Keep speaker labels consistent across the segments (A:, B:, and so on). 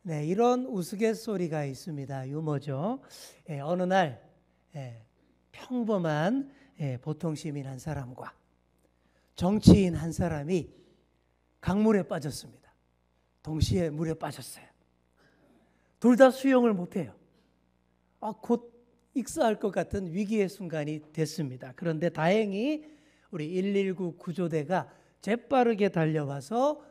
A: 네, 이런 우스갯소리가 있습니다. 유머죠. 어느 날 평범한 보통 시민 한 사람과 정치인 한 사람이 강물에 빠졌습니다. 동시에 물에 빠졌어요. 둘 다 수영을 못해요. 곧 익사할 것 같은 위기의 순간이 됐습니다. 그런데 다행히 우리 119 구조대가 재빠르게 달려와서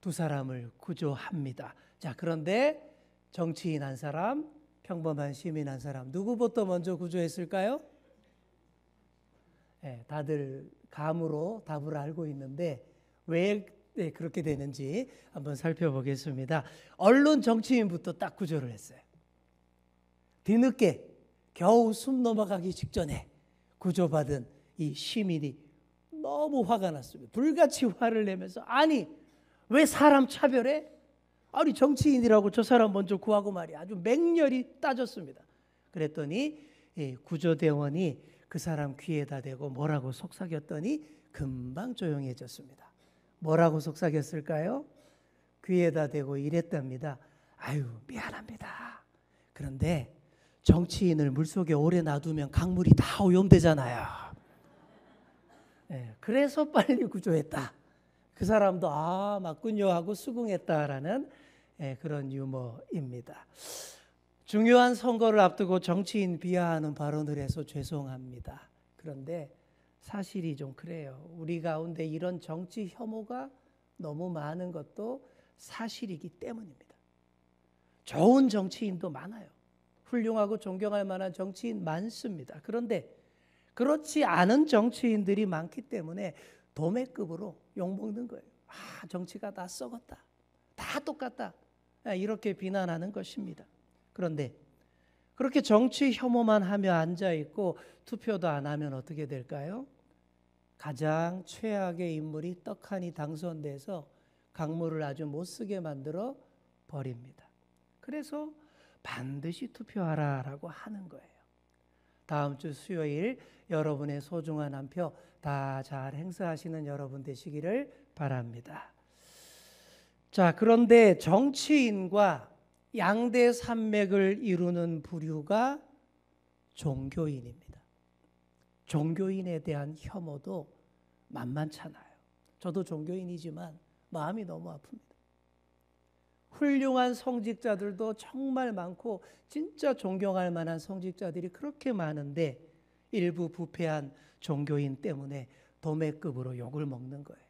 A: 두 사람을 구조합니다. 자, 그런데 정치인 한 사람, 평범한 시민 한 사람, 누구부터 먼저 구조했을까요? 다들 감으로 답을 알고 있는데 왜 그렇게 되는지 한번 살펴보겠습니다. 얼른 정치인부터 딱 구조를 했어요. 뒤늦게 겨우 숨 넘어가기 직전에 구조받은 이 시민이 너무 화가 났습니다. 불같이 화를 내면서 아니 왜 사람 차별해? 아니 정치인이라고 저 사람 먼저 구하고 말이야. 아주 맹렬히 따졌습니다. 그랬더니 구조대원이 그 사람 귀에다 대고 뭐라고 속삭였더니 금방 조용해졌습니다. 뭐라고 속삭였을까요? 귀에다 대고 이랬답니다. 아유 미안합니다. 그런데 정치인을 물속에 오래 놔두면 강물이 다 오염되잖아요. 그래서 빨리 구조했다. 그 사람도 맞군요 하고 수긍했다라는 그런 유머입니다. 중요한 선거를 앞두고 정치인 비하하는 발언을 해서 죄송합니다. 그런데 사실이 좀 그래요. 우리 가운데 이런 정치 혐오가 너무 많은 것도 사실이기 때문입니다. 좋은 정치인도 많아요. 훌륭하고 존경할 만한 정치인 많습니다. 그런데 그렇지 않은 정치인들이 많기 때문에 도매급으로 욕먹는 거예요. 정치가 다 썩었다. 다 똑같다. 이렇게 비난하는 것입니다. 그런데 그렇게 정치 혐오만 하며 앉아있고 투표도 안 하면 어떻게 될까요? 가장 최악의 인물이 떡하니 당선돼서 강물을 아주 못쓰게 만들어 버립니다. 그래서 반드시 투표하라라고 하는 거예요. 다음 주 수요일 여러분의 소중한 한 표 다 잘 행사하시는 여러분 되시기를 바랍니다. 자, 그런데 정치인과 양대 산맥을 이루는 부류가 종교인입니다. 종교인에 대한 혐오도 만만찮아요. 저도 종교인이지만 마음이 너무 아픕니다. 훌륭한 성직자들도 정말 많고 진짜 존경할 만한 성직자들이 그렇게 많은데 일부 부패한 종교인 때문에 도매급으로 욕을 먹는 거예요.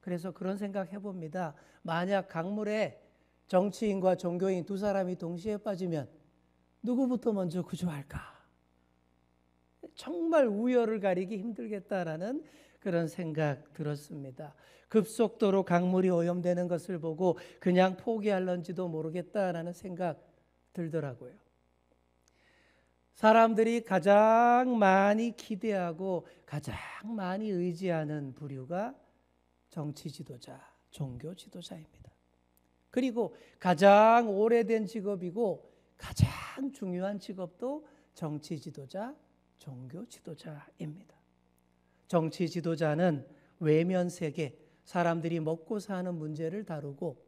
A: 그래서 그런 생각 해봅니다. 만약 강물에 정치인과 종교인 두 사람이 동시에 빠지면 누구부터 먼저 구조할까? 정말 우열을 가리기 힘들겠다라는 그런 생각 들었습니다. 급속도로 강물이 오염되는 것을 보고 그냥 포기할런지도 모르겠다라는 생각 들더라고요. 사람들이 가장 많이 기대하고 가장 많이 의지하는 부류가 정치 지도자, 종교 지도자입니다. 그리고 가장 오래된 직업이고 가장 중요한 직업도 정치 지도자, 종교 지도자입니다. 정치 지도자는 외면 세계, 사람들이 먹고 사는 문제를 다루고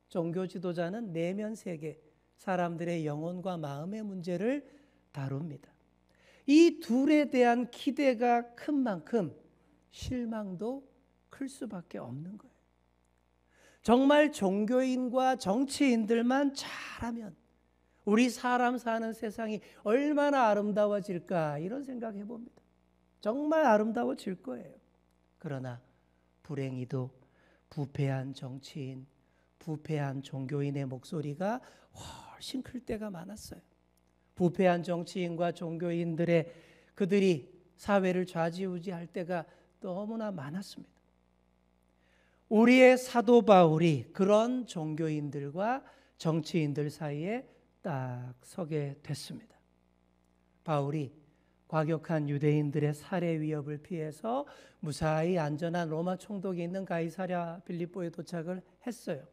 A: 종교 지도자는 내면 세계, 사람들의 영혼과 마음의 문제를 다룹니다. 이 둘에 대한 기대가 큰 만큼 실망도 클 수밖에 없는 거예요. 정말 종교인과 정치인들만 잘하면 우리 사람 사는 세상이 얼마나 아름다워질까 이런 생각 해봅니다. 정말 아름다워질 거예요. 그러나 불행히도 부패한 정치인, 부패한 종교인의 목소리가 훨씬 클 때가 많았어요. 부패한 정치인과 종교인들의 그들이 사회를 좌지우지할 때가 너무나 많았습니다. 우리의 사도 바울이 그런 종교인들과 정치인들 사이에 딱 서게 됐습니다. 바울이 과격한 유대인들의 살해 위협을 피해서 무사히 안전한 로마 총독이 있는 가이사랴 빌립보에 도착을 했어요.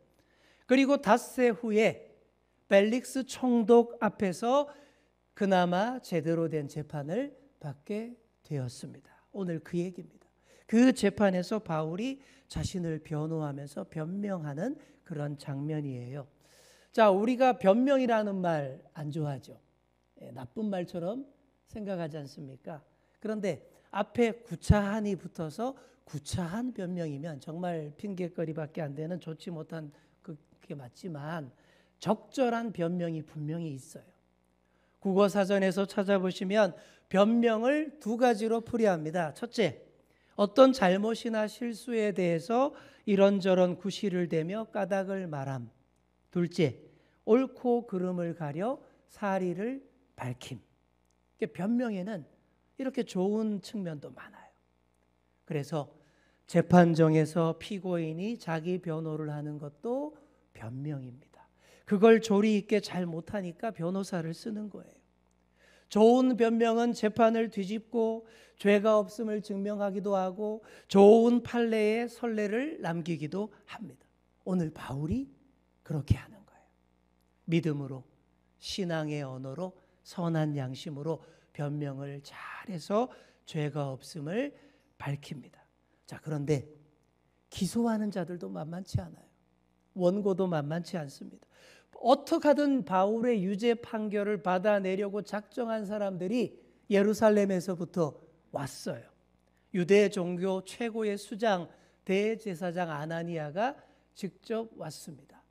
A: 그리고 닷새 후에 벨릭스 총독 앞에서 그나마 제대로 된 재판을 받게 되었습니다. 오늘 그 얘기입니다. 그 재판에서 바울이 자신을 변호하면서 변명하는 그런 장면이에요. 자, 우리가 변명이라는 말 안 좋아하죠. 나쁜 말처럼 생각하지 않습니까? 그런데 앞에 구차한이 붙어서 구차한 변명이면 정말 핑계거리밖에 안 되는 좋지 못한 그게 맞지만 적절한 변명이 분명히 있어요. 국어사전에서 찾아보시면 변명을 두 가지로 풀이합니다. 첫째, 어떤 잘못이나 실수에 대해서 이런저런 구실을 대며 까닭을 말함. 둘째, 옳고 그름을 가려 사리를 밝힘. 변명에는 이렇게 좋은 측면도 많아요. 그래서 재판정에서 피고인이 자기 변호를 하는 것도 변명입니다. 그걸 조리 있게 잘 못하니까 변호사를 쓰는 거예요. 좋은 변명은 재판을 뒤집고 죄가 없음을 증명하기도 하고 좋은 판례에 선례를 남기기도 합니다. 오늘 바울이 그렇게 하는 거예요. 믿음으로, 신앙의 언어로, 선한 양심으로 변명을 잘해서 죄가 없음을 밝힙니다. 자, 그런데 기소하는 자들도 만만치 않아요. 원고도 만만치 않습니다. 어떻게 하든 바울의 유죄 판결을 받아내려고 작정한 사람들이 예루살렘에서부터 왔어요. 유대 종교 최고의 수장 대제사장 아나니아가 직접 왔습니다.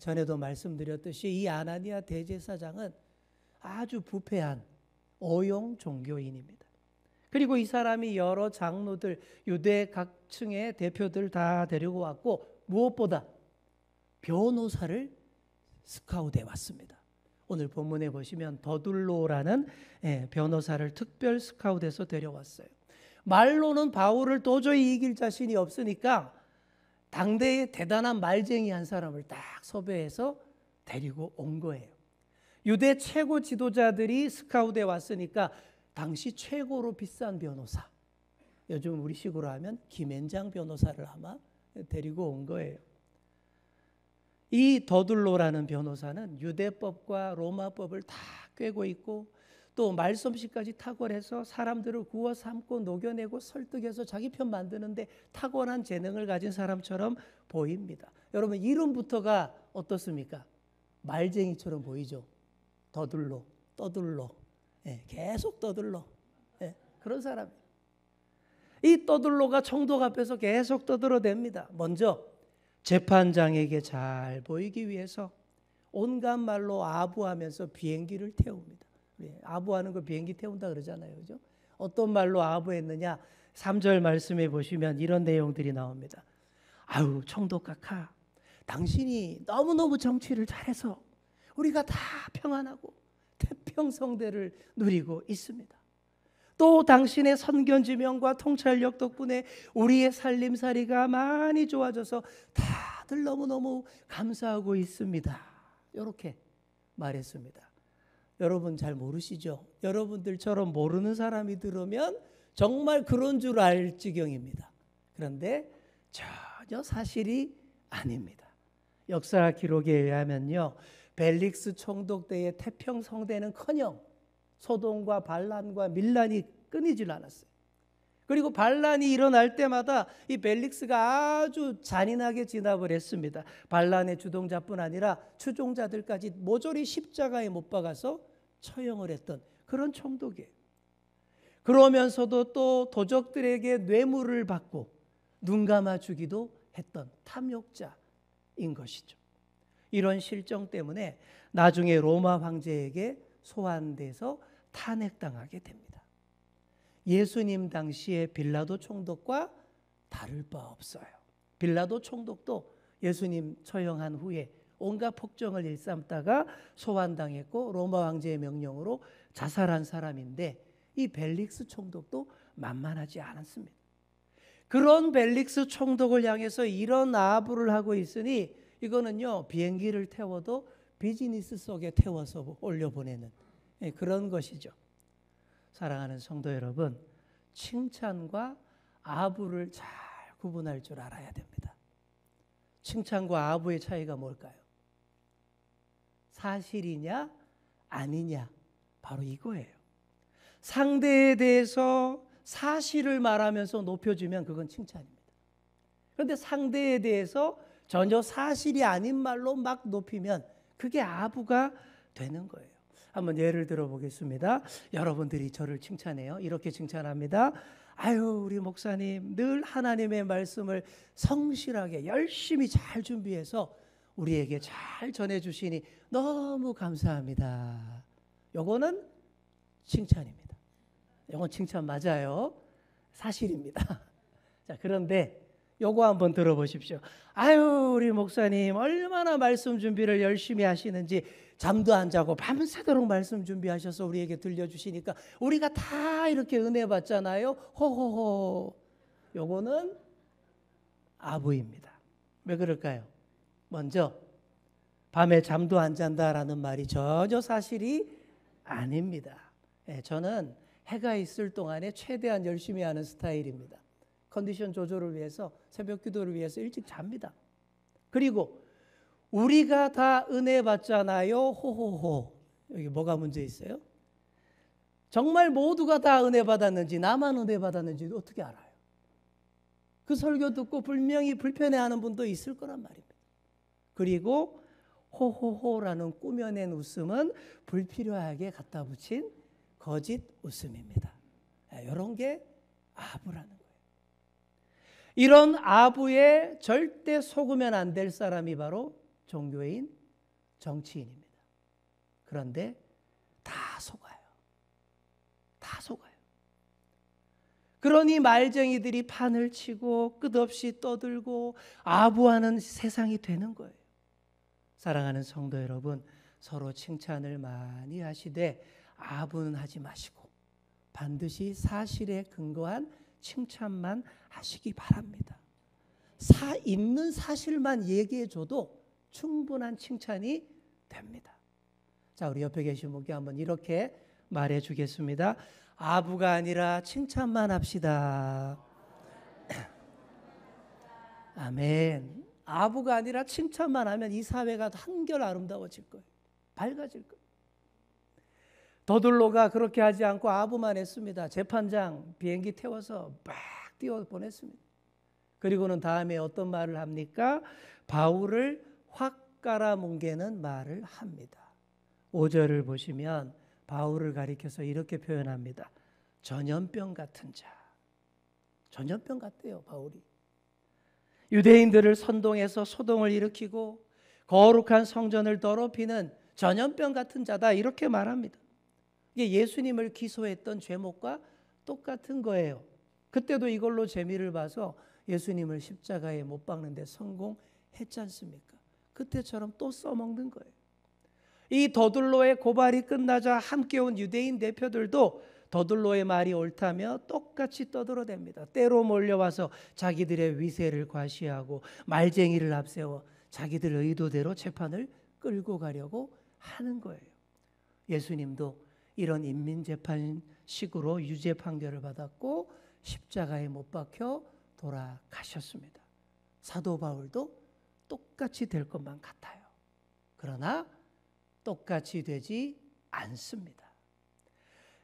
A: 전에도 말씀드렸듯이 이 아나니아 대제사장은 아주 부패한 어용 종교인입니다. 그리고 이 사람이 여러 장로들, 유대 각층의 대표들 다 데리고 왔고 무엇보다 변호사를 스카웃해 왔습니다. 오늘 본문에 보시면 더둘로라는 변호사를 특별 스카웃해서 데려왔어요. 말로는 바울을 도저히 이길 자신이 없으니까 당대의 대단한 말쟁이 한 사람을 딱 섭외해서 데리고 온 거예요. 유대 최고 지도자들이 스카웃해 왔으니까 당시 최고로 비싼 변호사, 요즘 우리식으로 하면 김앤장 변호사를 아마 데리고 온 거예요. 이 더둘로라는 변호사는 유대법과 로마법을 다 꿰고 있고 또 말솜씨까지 탁월해서 사람들을 구워 삼고 녹여내고 설득해서 자기 편 만드는데 탁월한 재능을 가진 사람처럼 보입니다. 여러분 이름부터가 어떻습니까? 말쟁이처럼 보이죠. 더둘로, 떠둘로, 계속 떠들러, 그런 사람이에요. 이 떠들로가 총독 앞에서 계속 떠들어댑니다. 먼저 재판장에게 잘 보이기 위해서 온갖 말로 아부하면서 비행기를 태웁니다. 아부하는 거 비행기 태운다 그러잖아요. 그죠? 어떤 말로 아부했느냐? 3절 말씀에 보시면 이런 내용들이 나옵니다. 아유, 총독 각하, 당신이 너무너무 정치를 잘해서 우리가 다 평안하고 태평성대를 누리고 있습니다. 또 당신의 선견지명과 통찰력 덕분에 우리의 살림살이가 많이 좋아져서 다들 너무너무 감사하고 있습니다. 이렇게 말했습니다. 여러분 잘 모르시죠? 여러분들처럼 모르는 사람이 들으면 정말 그런 줄 알 지경입니다. 그런데 전혀 사실이 아닙니다. 역사 기록에 의하면요, 벨릭스 총독 때의 태평성대는커녕 소동과 반란과 밀란이 끊이질 않았어요. 그리고 반란이 일어날 때마다 이 벨릭스가 아주 잔인하게 진압을 했습니다. 반란의 주동자뿐 아니라 추종자들까지 모조리 십자가에 못 박아서 처형을 했던 그런 총독이에요. 그러면서도 또 도적들에게 뇌물을 받고 눈 감아 주기도 했던 탐욕자인 것이죠. 이런 실정 때문에 나중에 로마 황제에게 소환돼서 탄핵당하게 됩니다. 예수님 당시의 빌라도 총독과 다를 바 없어요. 빌라도 총독도 예수님 처형한 후에 온갖 폭정을 일삼다가 소환당했고 로마 황제의 명령으로 자살한 사람인데 이 벨릭스 총독도 만만하지 않았습니다. 그런 벨릭스 총독을 향해서 이런 아부를 하고 있으니 이거는요, 비행기를 태워도 비즈니스 속에 태워서 올려보내는 그런 것이죠. 사랑하는 성도 여러분, 칭찬과 아부를 잘 구분할 줄 알아야 됩니다. 칭찬과 아부의 차이가 뭘까요? 사실이냐 아니냐, 바로 이거예요. 상대에 대해서 사실을 말하면서 높여주면 그건 칭찬입니다. 그런데 상대에 대해서 전혀 사실이 아닌 말로 막 높이면 그게 아부가 되는 거예요. 한번 예를 들어 보겠습니다. 여러분들이 저를 칭찬해요. 이렇게 칭찬합니다. 아유, 우리 목사님 늘 하나님의 말씀을 성실하게 열심히 잘 준비해서 우리에게 잘 전해주시니 너무 감사합니다. 요거는 칭찬입니다. 요건 칭찬 맞아요. 사실입니다. 자, 그런데 요거 한번 들어보십시오. 아유, 우리 목사님 얼마나 말씀 준비를 열심히 하시는지 잠도 안 자고 밤새도록 말씀 준비하셔서 우리에게 들려주시니까 우리가 다 이렇게 은혜 받잖아요. 호호호. 요거는 아부입니다. 왜 그럴까요? 먼저 밤에 잠도 안 잔다라는 말이 전혀 사실이 아닙니다. 저는 해가 있을 동안에 최대한 열심히 하는 스타일입니다. 컨디션 조절을 위해서, 새벽 기도를 위해서 일찍 잡니다. 그리고 우리가 다 은혜 받잖아요. 호호호. 여기 뭐가 문제 있어요? 정말 모두가 다 은혜 받았는지 나만 은혜 받았는지 어떻게 알아요? 그 설교 듣고 분명히 불편해하는 분도 있을 거란 말입니다. 그리고 호호호라는 꾸며낸 웃음은 불필요하게 갖다 붙인 거짓 웃음입니다. 이런 게 아부라는 거예요. 이런 아부에 절대 속으면 안 될 사람이 바로 종교인, 정치인입니다. 그런데 다 속아요. 다 속아요. 그러니 말쟁이들이 판을 치고 끝없이 떠들고 아부하는 세상이 되는 거예요. 사랑하는 성도 여러분, 서로 칭찬을 많이 하시되 아부는 하지 마시고 반드시 사실에 근거한 칭찬만 하시기 바랍니다. 있는 사실만 얘기해 줘도 충분한 칭찬이 됩니다. 자, 우리 옆에 계신 분께 한번 이렇게 말해 주겠습니다. 아부가 아니라 칭찬만 합시다. 아멘. 아부가 아니라 칭찬만 하면 이 사회가 한결 아름다워질 거예요. 밝아질 거예요. 더둘로가 그렇게 하지 않고 아부만 했습니다. 재판장 비행기 태워서 막 띄워 보냈습니다. 그리고는 다음에 어떤 말을 합니까? 바울을 확 깔아뭉개는 말을 합니다. 5절을 보시면 바울을 가리켜서 이렇게 표현합니다. 전염병 같은 자. 전염병 같대요, 바울이. 유대인들을 선동해서 소동을 일으키고 거룩한 성전을 더럽히는 전염병 같은 자다, 이렇게 말합니다. 이게 예수님을 기소했던 죄목과 똑같은 거예요. 그때도 이걸로 재미를 봐서 예수님을 십자가에 못 박는 데 성공했지 않습니까? 그때처럼 또 써먹는 거예요. 이 더둘로의 고발이 끝나자 함께 온 유대인 대표들도 더둘로의 말이 옳다며 똑같이 떠들어댑니다. 때로 몰려와서 자기들의 위세를 과시하고 말쟁이를 앞세워 자기들 의도대로 재판을 끌고 가려고 하는 거예요. 예수님도 이런 인민재판식으로 유죄 판결을 받았고 십자가에 못 박혀 돌아가셨습니다. 사도 바울도 똑같이 될 것만 같아요. 그러나 똑같이 되지 않습니다.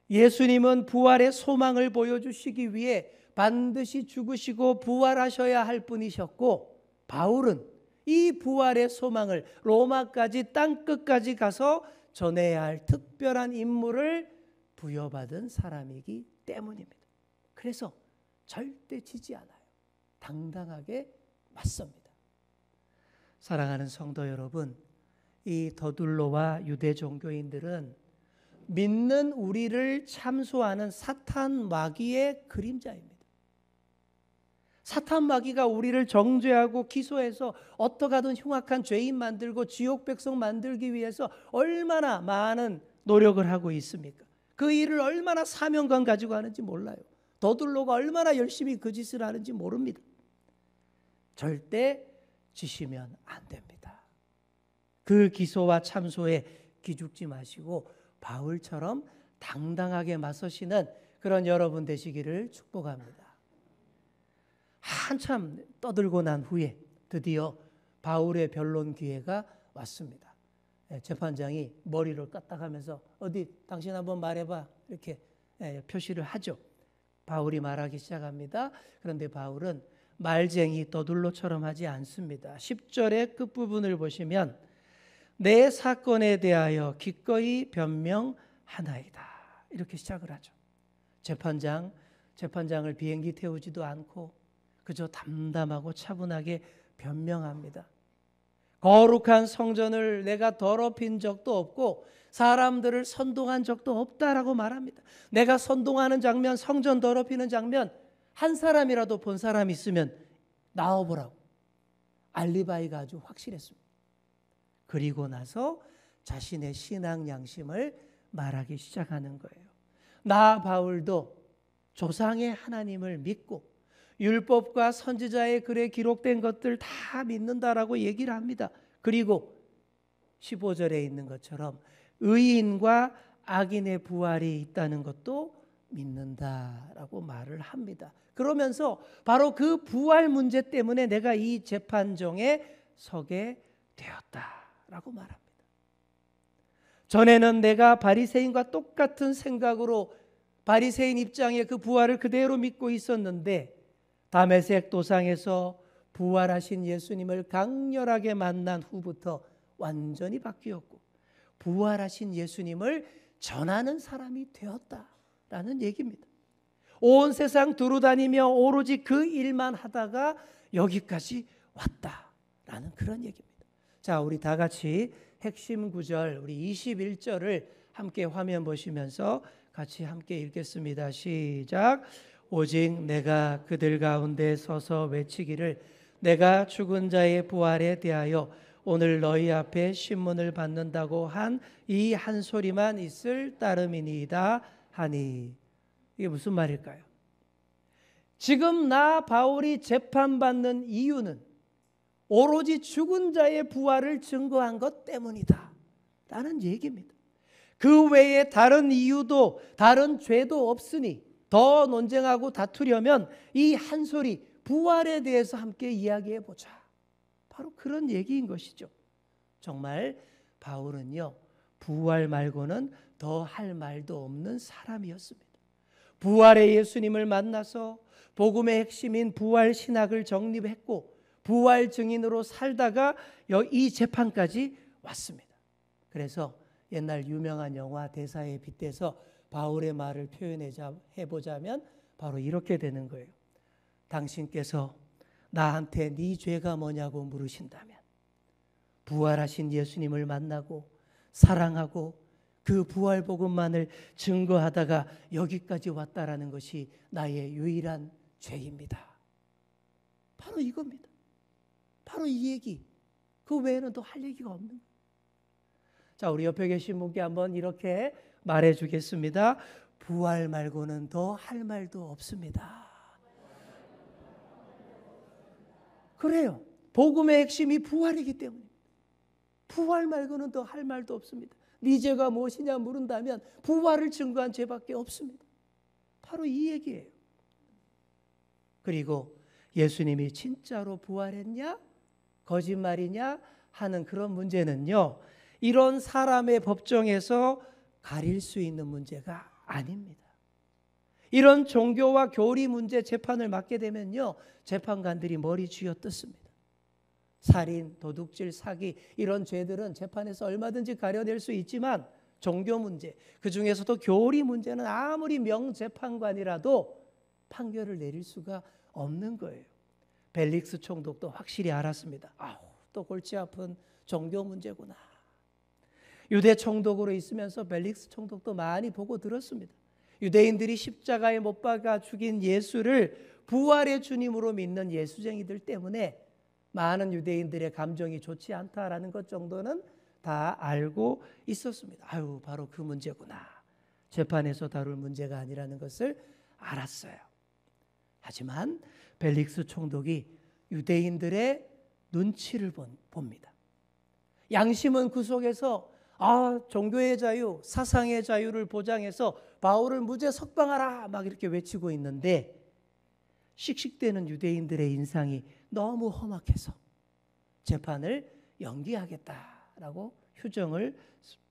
A: 예수님은 부활의 소망을 보여주시기 위해 반드시 죽으시고 부활하셔야 할 분이셨고, 바울은 이 부활의 소망을 로마까지 땅끝까지 가서 전해야 할 특별한 임무를 부여받은 사람이기 때문입니다. 그래서 절대 지지 않아요. 당당하게 맞섭니다. 사랑하는 성도 여러분, 이 더둘로와 유대 종교인들은 믿는 우리를 참소하는 사탄 마귀의 그림자입니다. 사탄 마귀가 우리를 정죄하고 기소해서 어떻게 하든 흉악한 죄인 만들고 지옥 백성 만들기 위해서 얼마나 많은 노력을 하고 있습니까? 그 일을 얼마나 사명감 가지고 하는지 몰라요. 더둘로가 얼마나 열심히 그 짓을 하는지 모릅니다. 절대 지시면 안 됩니다. 그 기소와 참소에 기죽지 마시고 바울처럼 당당하게 맞서시는 그런 여러분 되시기를 축복합니다. 한참 떠들고 난 후에 드디어 바울의 변론 기회가 왔습니다. 재판장이 머리를 까딱하면서 어디 당신 한번 말해봐, 이렇게 표시를 하죠. 바울이 말하기 시작합니다. 그런데 바울은 말쟁이 더둘로처럼 하지 않습니다. 10절의 끝부분을 보시면 내 사건에 대하여 기꺼이 변명하나이다. 이렇게 시작을 하죠. 재판장을 비행기 태우지도 않고 그저 담담하고 차분하게 변명합니다. 거룩한 성전을 내가 더럽힌 적도 없고 사람들을 선동한 적도 없다라고 말합니다. 내가 선동하는 장면, 성전 더럽히는 장면 한 사람이라도 본 사람이 있으면 나와보라고. 알리바이가 아주 확실했습니다. 그리고 나서 자신의 신앙 양심을 말하기 시작하는 거예요. 나 바울도 조상의 하나님을 믿고 율법과 선지자의 글에 기록된 것들 다 믿는다라고 얘기를 합니다. 그리고 15절에 있는 것처럼 의인과 악인의 부활이 있다는 것도 믿는다라고 말을 합니다. 그러면서 바로 그 부활 문제 때문에 내가 이 재판정에 서게 되었다라고 말합니다. 전에는 내가 바리새인과 똑같은 생각으로 바리새인 입장에 그 부활을 그대로 믿고 있었는데 다메섹 도상에서 부활하신 예수님을 강렬하게 만난 후부터 완전히 바뀌었고 부활하신 예수님을 전하는 사람이 되었다라는 얘기입니다. 온 세상 두루다니며 오로지 그 일만 하다가 여기까지 왔다라는 그런 얘기입니다. 자, 우리 다 같이 핵심 구절 우리 21절을 함께 화면 보시면서 같이 함께 읽겠습니다. 시작. 오직 내가 그들 가운데 서서 외치기를 내가 죽은 자의 부활에 대하여 오늘 너희 앞에 신문을 받는다고 한 이 한 소리만 있을 따름이니이다 하니. 이게 무슨 말일까요? 지금 나 바울이 재판받는 이유는 오로지 죽은 자의 부활을 증거한 것 때문이다 라는 얘기입니다. 그 외에 다른 이유도 다른 죄도 없으니 더 논쟁하고 다투려면 이 한 소리 부활에 대해서 함께 이야기해 보자. 바로 그런 얘기인 것이죠. 정말 바울은요 부활 말고는 더 할 말도 없는 사람이었습니다. 부활의 예수님을 만나서 복음의 핵심인 부활 신학을 정립했고 부활 증인으로 살다가 이 재판까지 왔습니다. 그래서 옛날 유명한 영화 대사에 빗대서 바울의 말을 표현해보자면 바로 이렇게 되는 거예요. 당신께서 나한테 네 죄가 뭐냐고 물으신다면 부활하신 예수님을 만나고 사랑하고 그 부활 복음만을 증거하다가 여기까지 왔다라는 것이 나의 유일한 죄입니다. 바로 이겁니다. 바로 이 얘기. 그 외에는 더 할 얘기가 없는 거예요. 자, 우리 옆에 계신 분께 한번 이렇게 말해 주겠습니다. 부활 말고는 더 할 말도 없습니다. 그래요. 복음의 핵심이 부활이기 때문에 부활 말고는 더 할 말도 없습니다. 네 죄가 무엇이냐 물은다면 부활을 증거한 죄밖에 없습니다. 바로 이 얘기예요. 그리고 예수님이 진짜로 부활했냐 거짓말이냐 하는 그런 문제는요 이런 사람의 법정에서 가릴 수 있는 문제가 아닙니다. 이런 종교와 교리 문제 재판을 맡게 되면요 재판관들이 머리 쥐어뜯습니다. 살인, 도둑질, 사기 이런 죄들은 재판에서 얼마든지 가려낼 수 있지만 종교 문제, 그중에서도 교리 문제는 아무리 명재판관이라도 판결을 내릴 수가 없는 거예요. 벨릭스 총독도 확실히 알았습니다. 또 골치 아픈 종교 문제구나. 유대 총독으로 있으면서 벨릭스 총독도 많이 보고 들었습니다. 유대인들이 십자가에 못 박아 죽인 예수를 부활의 주님으로 믿는 예수쟁이들 때문에 많은 유대인들의 감정이 좋지 않다라는 것 정도는 다 알고 있었습니다. 바로 그 문제구나. 재판에서 다룰 문제가 아니라는 것을 알았어요. 하지만 벨릭스 총독이 유대인들의 눈치를 봅니다. 양심은 그 속에서 종교의 자유, 사상의 자유를 보장해서 바울을 무죄 석방하라 막 이렇게 외치고 있는데 씩씩대는 유대인들의 인상이 너무 험악해서 재판을 연기하겠다라고 휴정을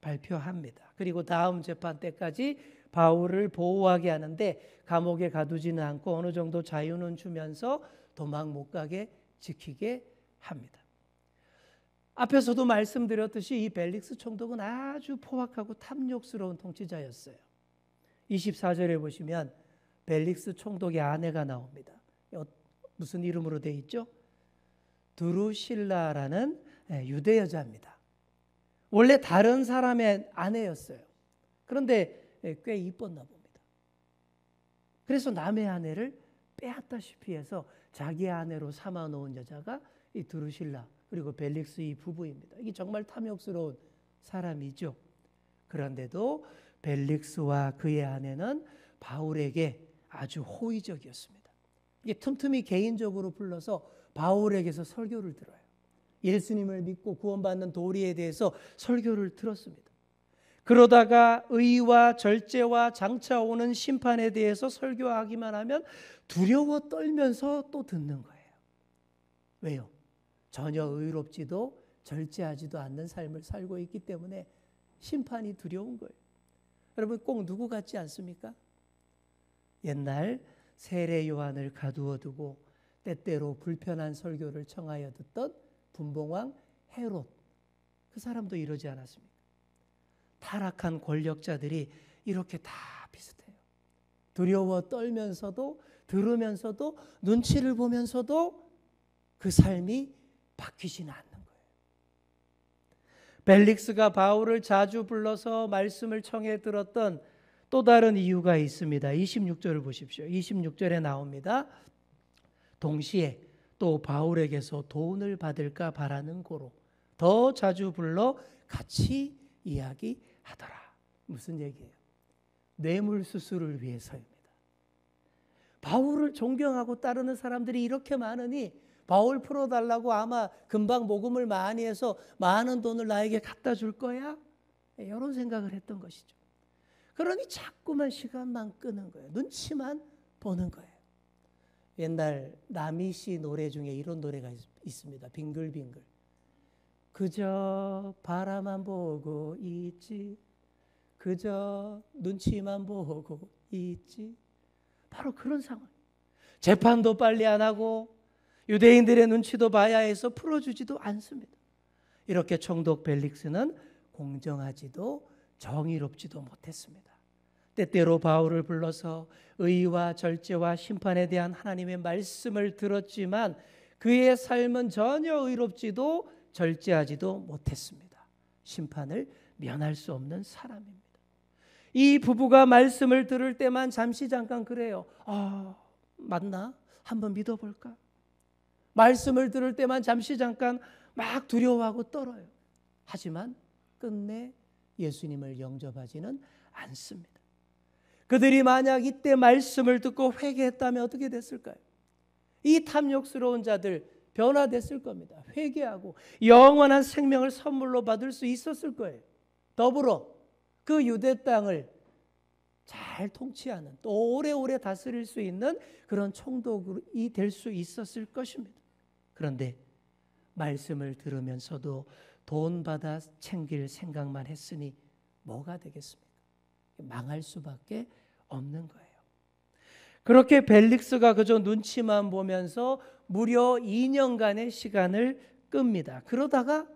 A: 발표합니다. 그리고 다음 재판 때까지 바울을 보호하게 하는데 감옥에 가두지는 않고 어느 정도 자유는 주면서 도망 못 가게 지키게 합니다. 앞에서도 말씀드렸듯이 이 벨릭스 총독은 아주 포악하고 탐욕스러운 통치자였어요. 24절에 보시면 벨릭스 총독의 아내가 나옵니다. 무슨 이름으로 되어 있죠? 드루실라라는 유대 여자입니다. 원래 다른 사람의 아내였어요. 그런데 꽤 이뻤나 봅니다. 그래서 남의 아내를 빼앗다시피 해서 자기 아내로 삼아 놓은 여자가 이 드루실라 그리고 벨릭스 이 부부입니다. 이게 정말 탐욕스러운 사람이죠. 그런데도 벨릭스와 그의 아내는 바울에게 아주 호의적이었습니다. 이게 틈틈이 개인적으로 불러서 바울에게서 설교를 들어요. 예수님을 믿고 구원받는 도리에 대해서 설교를 들었습니다. 그러다가 의와 절제와 장차 오는 심판에 대해서 설교하기만 하면 두려워 떨면서 또 듣는 거예요. 왜요? 전혀 의롭지도 절제하지도 않는 삶을 살고 있기 때문에 심판이 두려운 거예요. 여러분 꼭 누구 같지 않습니까? 옛날 세례 요한을 가두어 두고 때때로 불편한 설교를 청하여 듣던 분봉왕 헤롯, 그 사람도 이러지 않았습니까? 타락한 권력자들이 이렇게 다 비슷해요. 두려워 떨면서도 들으면서도 눈치를 보면서도 그 삶이 바뀌지는 않는 거예요. 벨릭스가 바울을 자주 불러서 말씀을 청해 들었던 또 다른 이유가 있습니다. 26절을 보십시오. 26절에 나옵니다. 동시에 또 바울에게서 돈을 받을까 바라는 고로 더 자주 불러 같이 이야기하더라. 무슨 얘기예요? 뇌물수수를 위해서입니다. 바울을 존경하고 따르는 사람들이 이렇게 많으니 바울 풀어달라고 아마 금방 모금을 많이 해서 많은 돈을 나에게 갖다 줄 거야? 이런 생각을 했던 것이죠. 그러니 자꾸만 시간만 끄는 거예요. 눈치만 보는 거예요. 옛날 남희 씨 노래 중에 이런 노래가 있습니다. 빙글빙글. 그저 바라만 보고 있지. 그저 눈치만 보고 있지. 바로 그런 상황. 재판도 빨리 안 하고 유대인들의 눈치도 봐야 해서 풀어주지도 않습니다. 이렇게 총독 벨릭스는 공정하지도 정의롭지도 못했습니다. 때때로 바울을 불러서 의와 절제와 심판에 대한 하나님의 말씀을 들었지만 그의 삶은 전혀 의롭지도 절제하지도 못했습니다. 심판을 면할 수 없는 사람입니다. 이 부부가 말씀을 들을 때만 잠시 잠깐 그래요. 맞나? 한번 믿어볼까? 말씀을 들을 때만 잠시 잠깐 막 두려워하고 떨어요. 하지만 끝내 예수님을 영접하지는 않습니다. 그들이 만약 이때 말씀을 듣고 회개했다면 어떻게 됐을까요? 이 탐욕스러운 자들 변화됐을 겁니다. 회개하고 영원한 생명을 선물로 받을 수 있었을 거예요. 더불어 그 유대 땅을 잘 통치하는 또 오래오래 다스릴 수 있는 그런 총독이 될 수 있었을 것입니다. 그런데 말씀을 들으면서도 돈 받아 챙길 생각만 했으니 뭐가 되겠습니까? 망할 수밖에 없는 거예요. 그렇게 벨릭스가 그저 눈치만 보면서 무려 2년간의 시간을 끕니다. 그러다가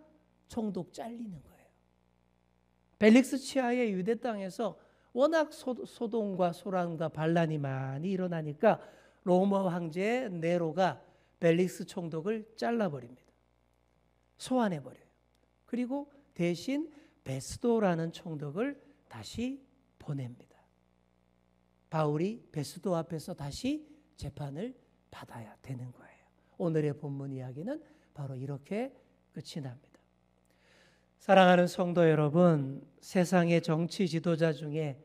A: 총독 잘리는 거예요. 벨릭스 치하의 유대 땅에서 워낙 소동과 소란과 반란이 많이 일어나니까 로마 황제 네로가 벨릭스 총독을 잘라버립니다. 소환해버려요. 그리고 대신 베스도라는 총독을 다시 보냅니다. 바울이 베스도 앞에서 다시 재판을 받아야 되는 거예요. 오늘의 본문 이야기는 바로 이렇게 끝이 납니다. 사랑하는 성도 여러분, 세상의 정치 지도자 중에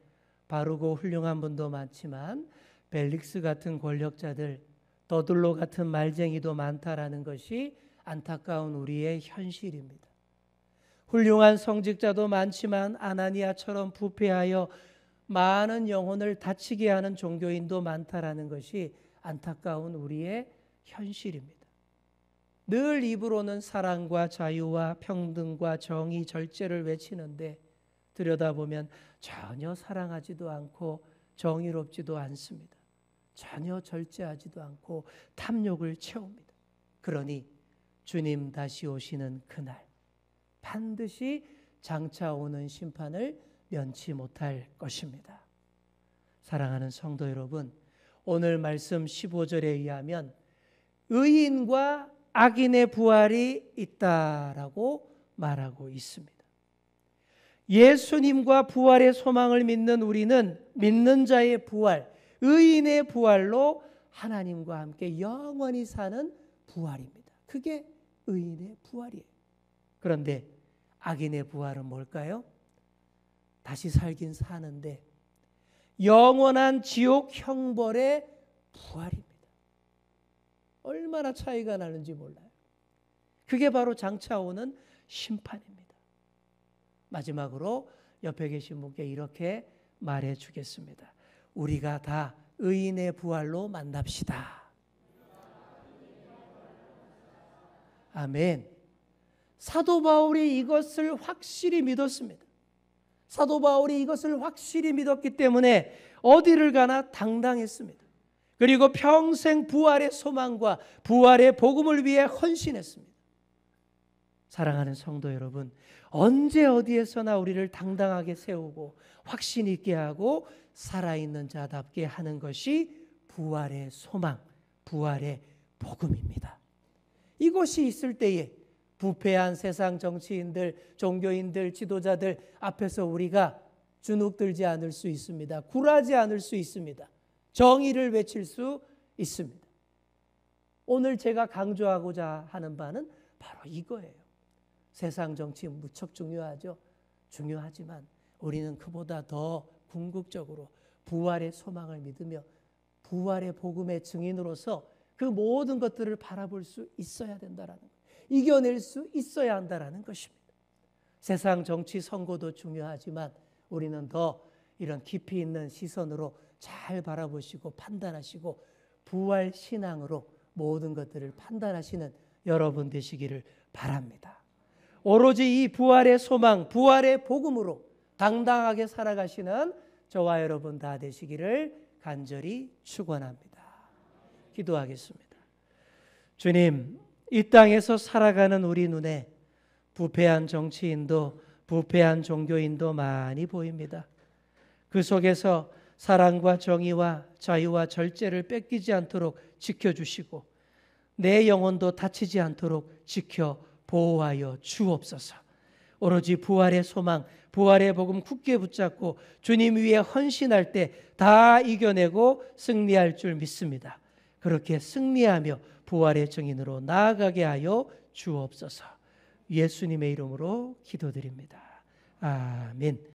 A: 바르고 훌륭한 분도 많지만 벨릭스 같은 권력자들, 더둘로 같은 말쟁이도 많다라는 것이 안타까운 우리의 현실입니다. 훌륭한 성직자도 많지만 아나니아처럼 부패하여 많은 영혼을 다치게 하는 종교인도 많다라는 것이 안타까운 우리의 현실입니다. 늘 입으로는 사랑과 자유와 평등과 정의, 절제를 외치는데 들여다보면 전혀 사랑하지도 않고 정의롭지도 않습니다. 전혀 절제하지도 않고 탐욕을 채웁니다. 그러니 주님 다시 오시는 그날 반드시 장차 오는 심판을 면치 못할 것입니다. 사랑하는 성도 여러분, 오늘 말씀 15절에 의하면 의인과 악인의 부활이 있다라고 말하고 있습니다. 예수님과 부활의 소망을 믿는 우리는 믿는 자의 부활, 의인의 부활로 하나님과 함께 영원히 사는 부활입니다. 그게 의인의 부활이에요. 그런데 악인의 부활은 뭘까요? 다시 살긴 사는데 영원한 지옥 형벌의 부활입니다. 얼마나 차이가 나는지 몰라요. 그게 바로 장차 오는 심판입니다. 마지막으로 옆에 계신 분께 이렇게 말해 주겠습니다. 우리가 다 의인의 부활로 만납시다. 아멘. 사도 바울이 이것을 확실히 믿었습니다. 사도 바울이 이것을 확실히 믿었기 때문에 어디를 가나 당당했습니다. 그리고 평생 부활의 소망과 부활의 복음을 위해 헌신했습니다. 사랑하는 성도 여러분, 언제 어디에서나 우리를 당당하게 세우고 확신 있게 하고 살아있는 자답게 하는 것이 부활의 소망, 부활의 복음입니다. 이것이 있을 때에 부패한 세상 정치인들, 종교인들, 지도자들 앞에서 우리가 주눅들지 않을 수 있습니다. 굴하지 않을 수 있습니다. 정의를 외칠 수 있습니다. 오늘 제가 강조하고자 하는 바는 바로 이거예요. 세상 정치 무척 중요하죠. 중요하지만 우리는 그보다 더 궁극적으로 부활의 소망을 믿으며 부활의 복음의 증인으로서 그 모든 것들을 바라볼 수 있어야 된다라는 것. 이겨낼 수 있어야 한다라는 것입니다. 세상 정치 선거도 중요하지만 우리는 더 이런 깊이 있는 시선으로 잘 바라보시고 판단하시고 부활 신앙으로 모든 것들을 판단하시는 여러분 되시기를 바랍니다. 오로지 이 부활의 소망, 부활의 복음으로 당당하게 살아가시는 저와 여러분 다 되시기를 간절히 축원합니다. 기도하겠습니다. 주님, 이 땅에서 살아가는 우리 눈에 부패한 정치인도 부패한 종교인도 많이 보입니다. 그 속에서 사랑과 정의와 자유와 절제를 뺏기지 않도록 지켜주시고 내 영혼도 다치지 않도록 지켜 보호하여 주옵소서. 오로지 부활의 소망, 부활의 복음 굳게 붙잡고 주님 위에 헌신할 때 다 이겨내고 승리할 줄 믿습니다. 그렇게 승리하며 부활의 증인으로 나아가게 하여 주옵소서. 예수님의 이름으로 기도드립니다. 아멘.